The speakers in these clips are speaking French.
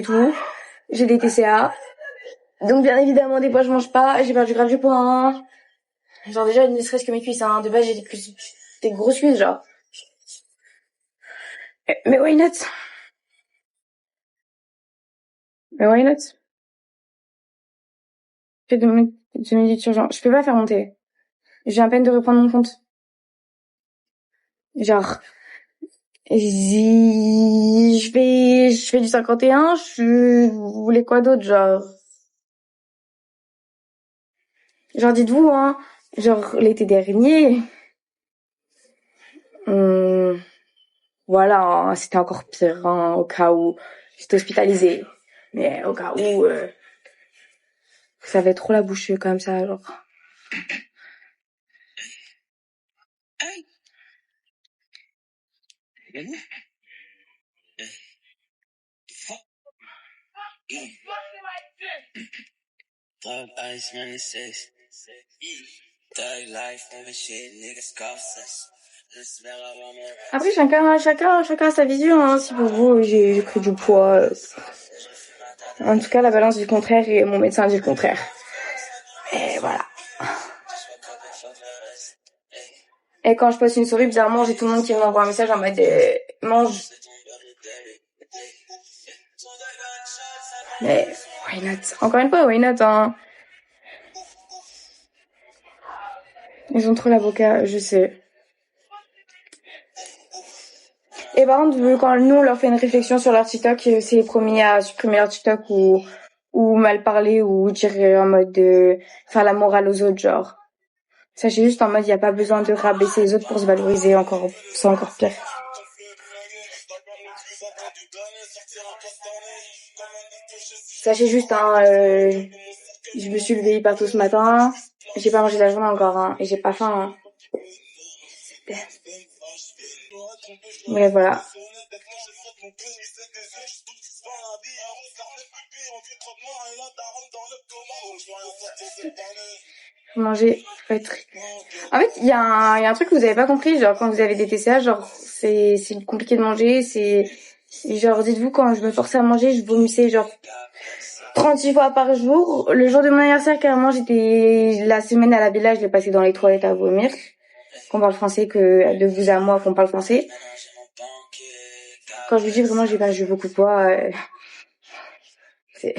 et tout. J'ai des TCA. Donc bien évidemment, des fois je mange pas. J'ai perdu grave du poids, hein. Genre déjà, ne serait-ce que mes cuisses, hein. De base, j'ai des grosses cuisses, genre. Mais why not? Mais why not? Fais de méditation, genre, je peux pas faire monter. J'ai à peine de reprendre mon compte. Genre, je fais du 51, vous voulez quoi d'autre, genre? Genre, dites-vous, hein, genre, l'été dernier, voilà, hein, c'était encore pire, hein, au cas où j'étais hospitalisée. Mais au cas où, ça avait trop la bouche comme ça, genre. Après, chacun a sa vision, hein. Si pour vous, j'ai pris du poids. En tout cas, la balance dit le contraire et mon médecin dit le contraire. Et voilà. Et quand je poste une story, bizarrement, j'ai tout le monde qui m'envoie un message en mode mange. Mais why not? Encore une fois, why not, hein? Ils ont trop l'avocat, je sais. Et par contre, quand nous on leur fait une réflexion sur leur TikTok, c'est les premiers à supprimer leur TikTok ou mal parler ou dire en mode faire la morale aux autres, genre. Sachez juste en mode, y a pas besoin de rabaisser les autres pour se valoriser encore, c'est encore pire. Sachez juste, hein, je me suis levée hyper tôt ce matin, j'ai pas mangé la journée encore, hein, et j'ai pas faim, hein. Mais voilà. Manger, faut être... En fait, il y a un truc que vous avez pas compris, genre quand vous avez des TCA, genre c'est compliqué de manger, genre dites-vous quand je me forçais à manger, je vomissais genre 36 fois par jour. Le jour de mon anniversaire, carrément, j'étais la semaine à la villa, je l'ai passé dans les toilettes à vomir. Qu'on parle français que de vous à moi qu'on parle français. Quand je vous dis vraiment j'ai perdu beaucoup de poids, c'est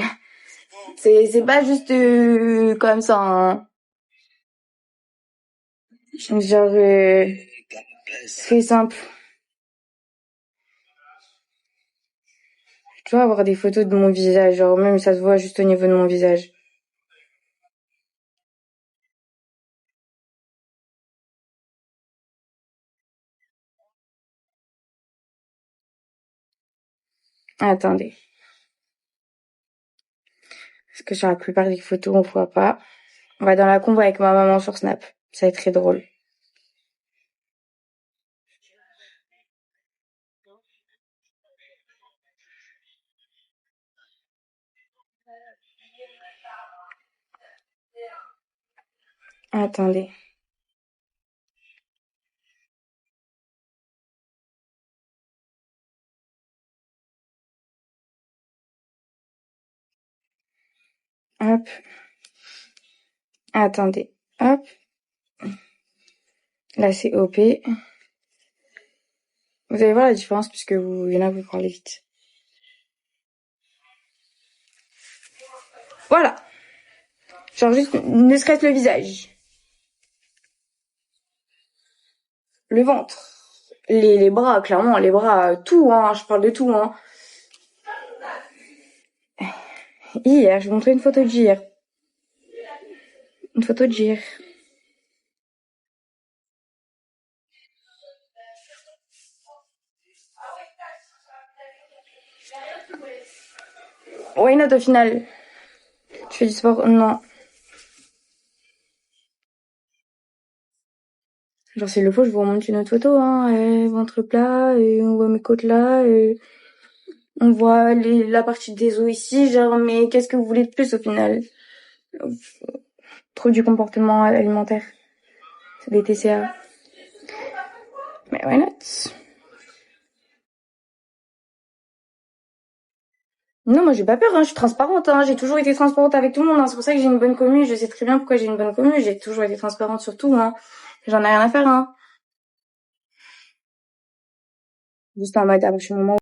pas juste comme ça, hein. Genre c'est simple. Je dois avoir des photos de mon visage, genre même ça se voit juste au niveau de mon visage. Attendez. Parce que sur la plupart des photos, on voit pas. On va dans la convo avec ma maman sur Snap. Ça va être très drôle. Attendez. Hop. Attendez. Hop. Là, c'est OP. Vous allez voir la différence puisque il y en a vous parlez vite. Voilà. Genre juste, ne serait-ce le visage. Le ventre. Les bras, clairement, les bras, tout, hein. Je parle de tout, hein. Hier, je vous montrais une photo d'hier. Une photo d'hier. Why not au final? Tu fais du sport? Non. Genre s'il le faut, je vous remonte une autre photo, hein. Ventre plat, on voit mes côtes là, on voit la partie des os ici, genre mais qu'est-ce que vous voulez de plus au final? Trop du comportement alimentaire. C'est des TCA. Mais why not? Non, moi j'ai pas peur, hein, je suis transparente, hein, j'ai toujours été transparente avec tout le monde, hein, c'est pour ça que j'ai une bonne commu, je sais très bien pourquoi j'ai une bonne commu, j'ai toujours été transparente sur tout, hein. J'en ai rien à faire, hein. Juste en mode à partir du moment